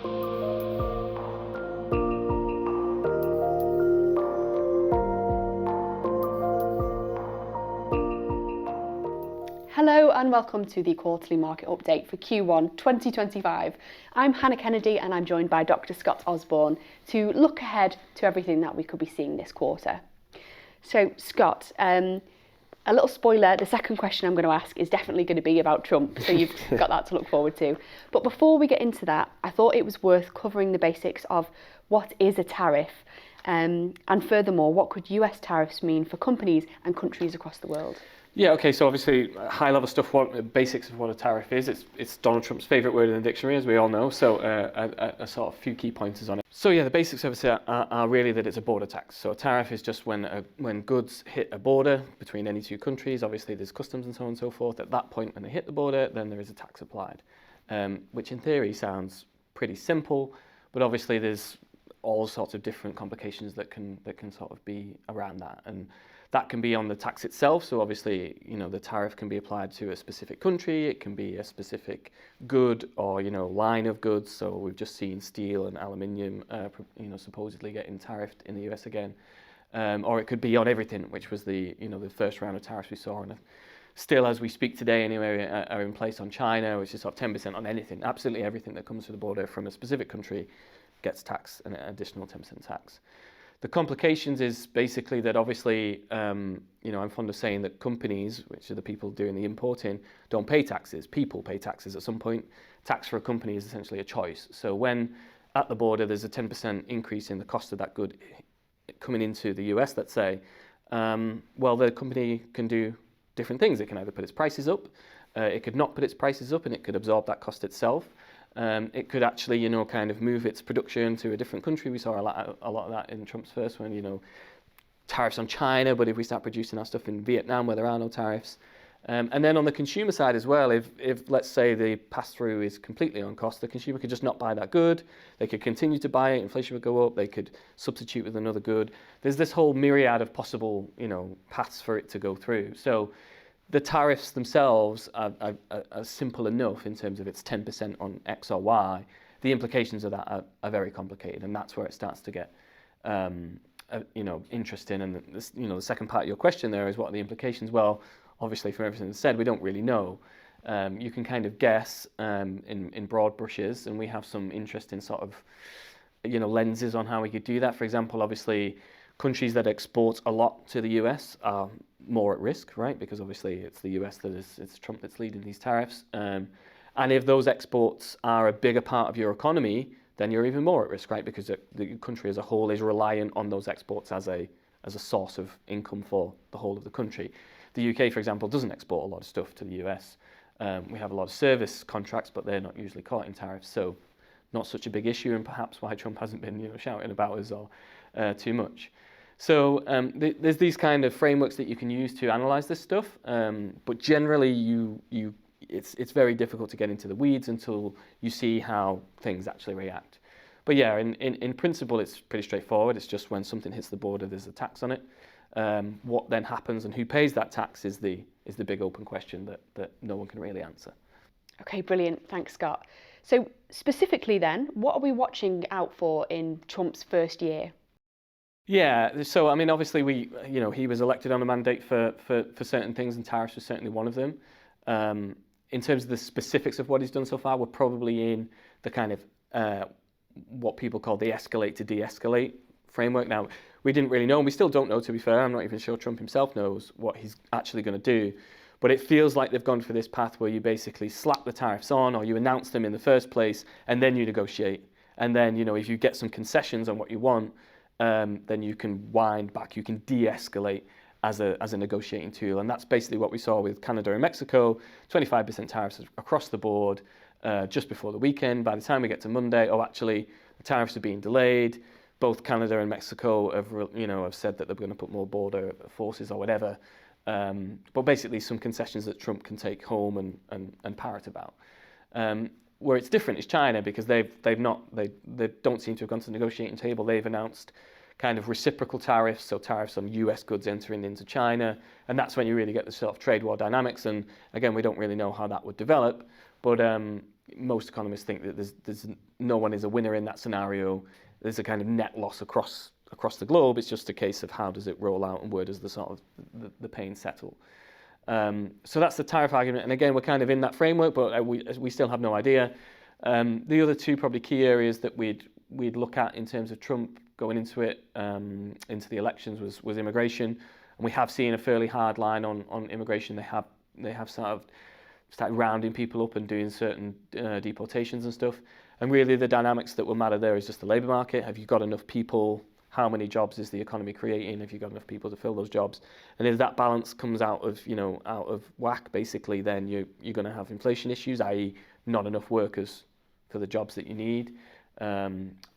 Hello and welcome to the quarterly market update for Q1 2025. I'm Hannah Kennedy and I'm joined by Dr Scott Osborne to look ahead to everything that we could be seeing this quarter. So Scott, a little spoiler, the second question I'm going to ask is definitely going to be about Trump, so you've got that to look forward to. But before we get into that, I thought it was worth covering the basics of what is a tariff, and furthermore, what could US tariffs mean for companies and countries across the world? Yeah, okay, so obviously high-level stuff, basics of what a tariff is. It's Donald Trump's favourite word in the dictionary, as we all know, so a sort of few key pointers on it. So yeah, the basics of it are really that it's a border tax. So a tariff is just when goods hit a border between any two countries. Obviously there's customs and so on and so forth. At that point when they hit the border, then there is a tax applied, which in theory sounds pretty simple, but obviously there's all sorts of different complications that can sort of be around that. And that can be on the tax itself. So obviously, the tariff can be applied to a specific country. It can be a specific good or, line of goods. So we've just seen steel and aluminium, supposedly getting tariffed in the US again. Or it could be on everything, which was the first round of tariffs we saw. And still, as we speak today anyway, are in place on China, which is sort of 10% on anything. Absolutely everything that comes to the border from a specific country gets taxed, an additional 10% tax. The complications is basically that obviously, I'm fond of saying that companies, which are the people doing the importing, don't pay taxes. People pay taxes at some point. Tax for a company is essentially a choice. So when at the border there's a 10% increase in the cost of that good coming into the US, let's say, the company can do different things. It can either put its prices up, it could not put its prices up and it could absorb that cost itself. It could actually, kind of move its production to a different country. We saw a lot of that in Trump's first one, tariffs on China, but if we start producing our stuff in Vietnam where there are no tariffs. And then on the consumer side as well, if let's say the pass-through is completely on cost, the consumer could just not buy that good. They could continue to buy it, inflation would go up, they could substitute with another good. There's this whole myriad of possible, paths for it to go through. So the tariffs themselves are simple enough in terms of it's 10% on X or Y. The implications of that are very complicated, and that's where it starts to get, interesting. And the second part of your question there is what are the implications? Well, obviously from everything that's said, we don't really know. You can kind of guess in broad brushes, and we have some interesting sort of, lenses on how we could do that. For example, obviously, countries that export a lot to the US are more at risk, right? Because obviously it's the US it's Trump that's leading these tariffs. And if those exports are a bigger part of your economy, then you're even more at risk, right? Because the country as a whole is reliant on those exports as a source of income for the whole of the country. The UK, for example, doesn't export a lot of stuff to the US. We have a lot of service contracts, but they're not usually caught in tariffs. So not such a big issue, and perhaps why Trump hasn't been shouting about us or too much. So there's these kind of frameworks that you can use to analyze this stuff, but generally it's very difficult to get into the weeds until you see how things actually react. But yeah, in principle, it's pretty straightforward. It's just when something hits the border, there's a tax on it. What then happens and who pays that tax is the big open question that no one can really answer. Okay, brilliant. Thanks, Scott. So specifically then, what are we watching out for in Trump's first year? Yeah, so I mean, obviously he was elected on a mandate for certain things, and tariffs was certainly one of them. In terms of the specifics of what he's done so far, we're probably in the kind of what people call the escalate to de-escalate framework. Now, we didn't really know, and we still don't know, to be fair. I'm not even sure Trump himself knows what he's actually going to do. But it feels like they've gone for this path where you basically slap the tariffs on, or you announce them in the first place, and then you negotiate. And then, if you get some concessions on what you want, then you can wind back, you de-escalate as a negotiating tool. And that's basically what we saw with Canada and Mexico, 25% tariffs across the board just before the weekend. By the time we get to Monday, actually, the tariffs are being delayed. Both Canada and Mexico have said that they're going to put more border forces or whatever. But basically some concessions that Trump can take home and parrot about. Where it's different is China, because they don't seem to have gone to the negotiating table. They've announced kind of reciprocal tariffs, so tariffs on US goods entering into China, and that's when you really get the sort of trade war dynamics. And again, we don't really know how that would develop, but most economists think that there's no one is a winner in that scenario. There's a kind of net loss across the globe. It's just a case of how does it roll out and where does the sort of the pain settle. So that's the tariff argument. And again, we're kind of in that framework, but we still have no idea. The other two probably key areas that we'd look at in terms of Trump going into it, into the elections was immigration. And we have seen a fairly hard line on immigration. They have sort of started rounding people up and doing certain deportations and stuff. And really the dynamics that will matter there is just the labour market. Have you got enough people? How many jobs is the economy creating? Have you got enough people to fill those jobs? And if that balance comes out of whack, basically, then you're going to have inflation issues, i.e. not enough workers for the jobs that you need,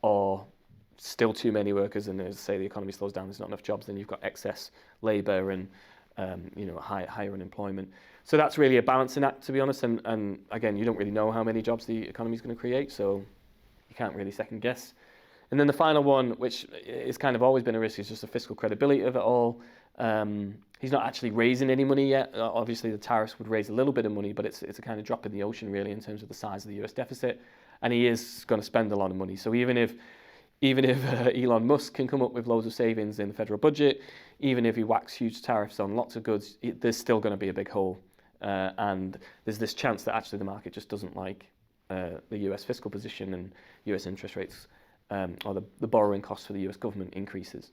or still too many workers, and as I say, the economy slows down, there's not enough jobs, then you've got excess labour and higher unemployment. So that's really a balancing act, to be honest, and again, you don't really know how many jobs the economy is going to create, so you can't really second guess. And then the final one, which is kind of always been a risk, is just the fiscal credibility of it all. He's not actually raising any money yet. Obviously, the tariffs would raise a little bit of money, but it's a kind of drop in the ocean, really, in terms of the size of the US deficit. And he is going to spend a lot of money. So even if Elon Musk can come up with loads of savings in the federal budget, even if he whacks huge tariffs on lots of goods, there's still going to be a big hole. And there's this chance that actually the market just doesn't like the US fiscal position and US interest rates, or the borrowing costs for the US government increases.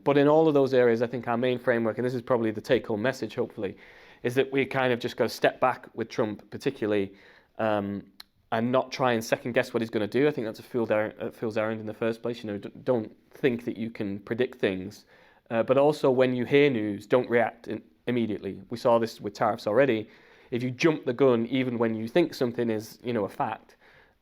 But in all of those areas, I think our main framework, and this is probably the take-home message, hopefully, is that we kind of just got to step back with Trump, particularly, and not try and second-guess what he's going to do. I think that's a fool's errand in the first place. Don't think that you can predict things. But also, when you hear news, don't react immediately. We saw this with tariffs already. If you jump the gun, even when you think something is, a fact,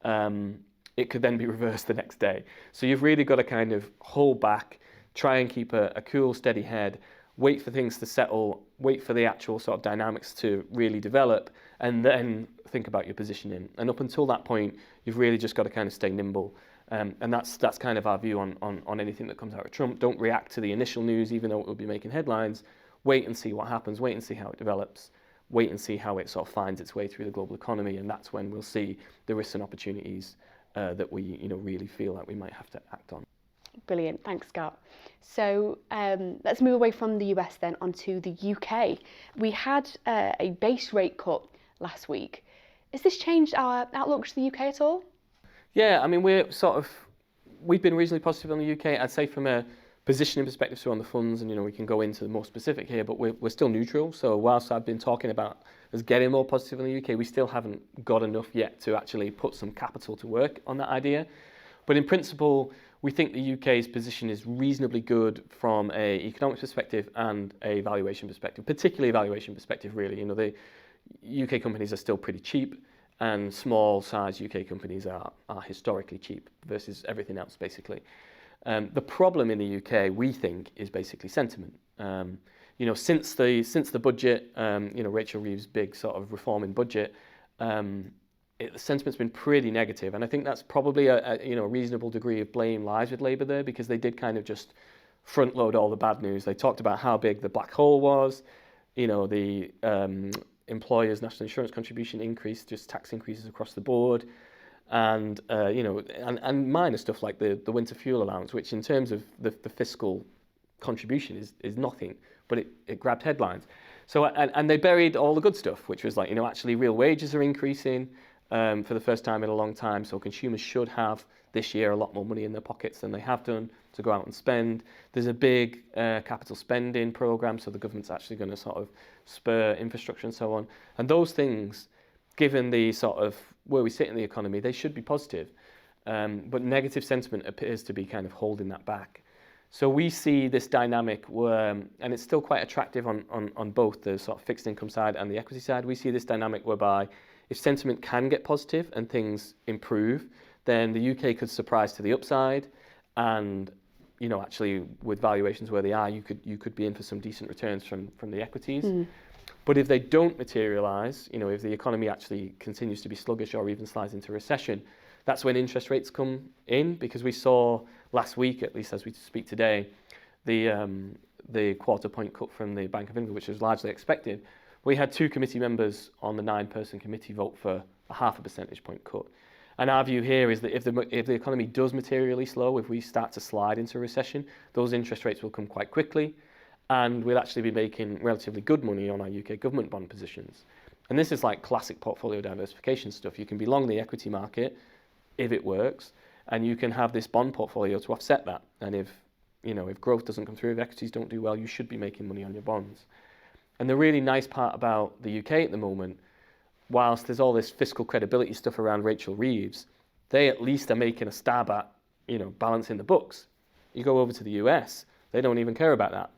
it could then be reversed the next day. So you've really got to kind of hold back, try and keep a cool, steady head, wait for things to settle, wait for the actual sort of dynamics to really develop, and then think about your positioning. And up until that point, you've really just got to kind of stay nimble. And that's kind of our view on anything that comes out of Trump. Don't react to the initial news, even though it will be making headlines. Wait and see what happens, wait and see how it develops, wait and see how it sort of finds its way through the global economy, and that's when we'll see the risks and opportunities that we really feel like we might have to act on. Brilliant, thanks Scott. So let's move away from the US then onto the UK. We had a base rate cut last week. Has this changed our outlook to the UK at all? Yeah, I mean, we've been reasonably positive on the UK. I'd say from a positioning perspective, so on the funds, and we can go into the more specific here, but we're still neutral. So whilst I've been talking about us getting more positive on the UK, we still haven't got enough yet to actually put some capital to work on that idea. But in principle, we think the UK's position is reasonably good from an economic perspective and a valuation perspective, particularly a valuation perspective, really. The UK companies are still pretty cheap, and small size UK companies are historically cheap versus everything else, basically. The problem in the UK, we think, is basically sentiment. Since the budget, Rachel Reeves' big sort of reforming budget, the sentiment's been pretty negative, and I think that's probably a reasonable degree of blame lies with Labour there, because they did kind of just front load all the bad news. They talked about how big the black hole was, the employers' national insurance contribution increase, just tax increases across the board, and and minor stuff like the winter fuel allowance, which in terms of the fiscal contribution is nothing, but it grabbed headlines. So and they buried all the good stuff, which was like actually real wages are increasing for the first time in a long time, so consumers should have this year a lot more money in their pockets than they have done to go out and spend. There's a big capital spending program, so the government's actually going to sort of spur infrastructure and so on. And those things, given the sort of where we sit in the economy, they should be positive. But negative sentiment appears to be kind of holding that back. So we see this dynamic where, and it's still quite attractive on both the sort of fixed income side and the equity side, we see this dynamic whereby if sentiment can get positive and things improve, then the UK could surprise to the upside, and actually with valuations where they are, you could be in for some decent returns from the equities. But if they don't materialise, if the economy actually continues to be sluggish or even slides into recession, that's when interest rates come in, because we saw last week, at least as we speak today, the quarter point cut from the Bank of England, which was largely expected. We had 2 committee members on the 9-person committee vote for a half a percentage point cut. And our view here is that if the economy does materially slow, if we start to slide into a recession, those interest rates will come quite quickly, and we'll actually be making relatively good money on our UK government bond positions. And this is like classic portfolio diversification stuff. You can be long the equity market if it works, and you can have this bond portfolio to offset that. And if growth doesn't come through, if equities don't do well, you should be making money on your bonds. And the really nice part about the UK at the moment, whilst there's all this fiscal credibility stuff around Rachel Reeves, they at least are making a stab at, balancing the books. You go over to the US, they don't even care about that.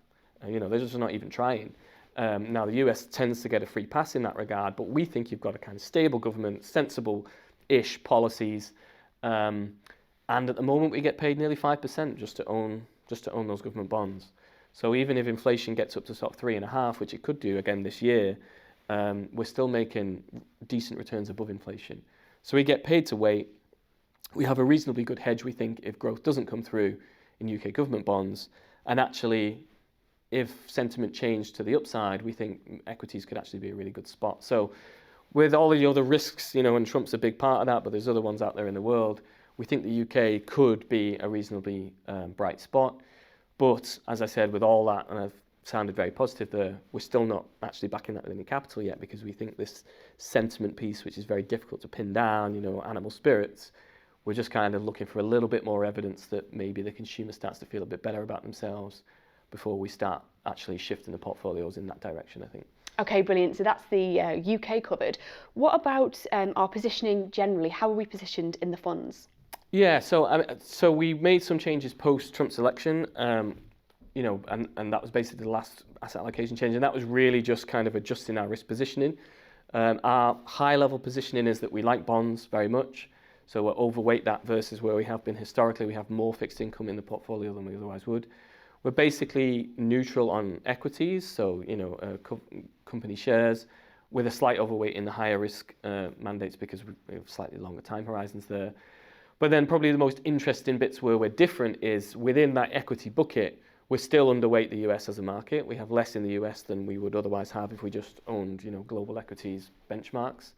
They're just not even trying. Now, the US tends to get a free pass in that regard, but we think you've got a kind of stable government, sensible-ish policies, and at the moment we get paid nearly 5% just to own those government bonds. So even if inflation gets up to sort of 3.5%, which it could do again this year, we're still making decent returns above inflation. So we get paid to wait. We have a reasonably good hedge, we think, if growth doesn't come through in UK government bonds, and actually, if sentiment changed to the upside, we think equities could actually be a really good spot. So with all the other risks, and Trump's a big part of that, but there's other ones out there in the world, we think the UK could be a reasonably bright spot. But as I said, with all that, and I've sounded very positive there, we're still not actually backing that with any capital yet, because we think this sentiment piece, which is very difficult to pin down, animal spirits, we're just kind of looking for a little bit more evidence that maybe the consumer starts to feel a bit better about themselves before we start actually shifting the portfolios in that direction, I think. Okay, brilliant. So that's the UK covered. What about our positioning generally? How are we positioned in the funds? Yeah, so we made some changes post Trump's election, and that was basically the last asset allocation change, and that was really just kind of adjusting our risk positioning. Our high-level positioning is that we like bonds very much, so we're overweight that versus where we have been historically. We have more fixed income in the portfolio than we otherwise would. We're basically neutral on equities, so company shares, with a slight overweight in the higher risk mandates because we have slightly longer time horizons there. But then probably the most interesting bits where we're different is within that equity bucket, we're still underweight the US as a market. We have less in the US than we would otherwise have if we just owned global equities benchmarks.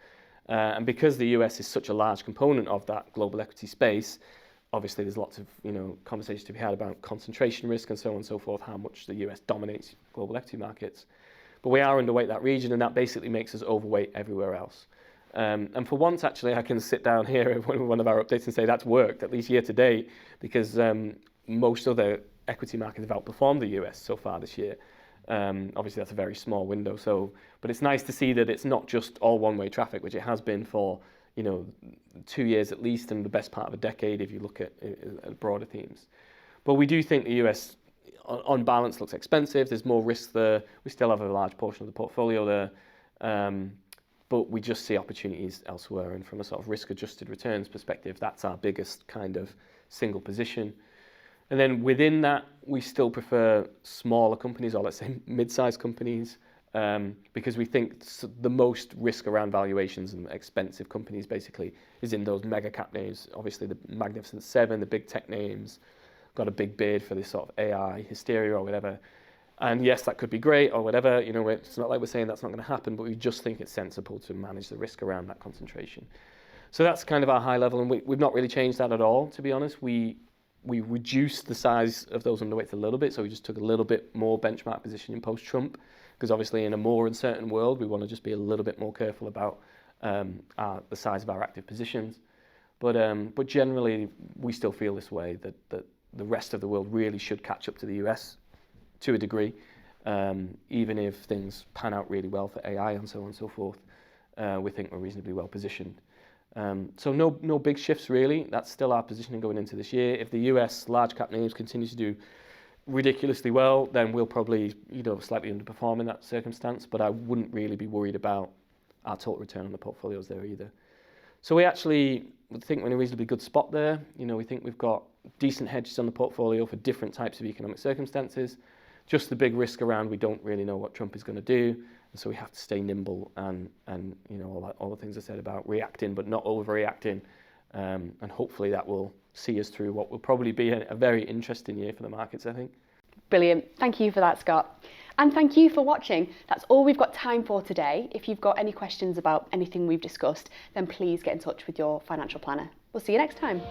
And because the US is such a large component of that global equity space, obviously there's lots of conversations to be had about concentration risk and so on and so forth, how much the US dominates global equity markets. But we are underweight that region, and that basically makes us overweight everywhere else. And for once, actually, I can sit down here in one of our updates and say that's worked, at least year to date, because most other equity markets have outperformed the US so far this year. Obviously, that's a very small window. But it's nice to see that it's not just all one-way traffic, which it has been for 2 years at least, and the best part of a decade if you look at broader themes. But we do think the US, on balance, looks expensive. There's more risk there. We still have a large portion of the portfolio there. But we just see opportunities elsewhere. And from a sort of risk-adjusted returns perspective, that's our biggest kind of single position. And then within that, we still prefer smaller companies, or let's say mid-sized companies, because we think the most risk around valuations and expensive companies basically is in those mega cap names. Obviously the Magnificent Seven, the big tech names, got a big bid for this sort of AI hysteria or whatever. And yes, that could be great or whatever, it's not like we're saying that's not going to happen, but we just think it's sensible to manage the risk around that concentration. So that's kind of our high level, and we've not really changed that at all, to be honest. We reduced the size of those underweights a little bit, so we just took a little bit more benchmark position in post-Trump, because obviously in a more uncertain world, we want to just be a little bit more careful about the size of our active positions. But generally, we still feel this way, that the rest of the world really should catch up to the US to a degree, even if things pan out really well for AI and so on and so forth. We think we're reasonably well positioned. So no big shifts really. That's still our positioning going into this year. If the US large cap names continue to do ridiculously well, then we'll probably slightly underperform in that circumstance, but I wouldn't really be worried about our total return on the portfolios there either. So we actually think we're in a reasonably good spot there. We think we've got decent hedges on the portfolio for different types of economic circumstances. Just the big risk around, we don't really know what Trump is going to do, and so we have to stay nimble and all the things I said about reacting but not overreacting, and hopefully that will see us through what will probably be a very interesting year for the markets, I think. Brilliant. Thank you for that, Scott. And thank you for watching. That's all we've got time for today. If you've got any questions about anything we've discussed, then please get in touch with your financial planner. We'll see you next time.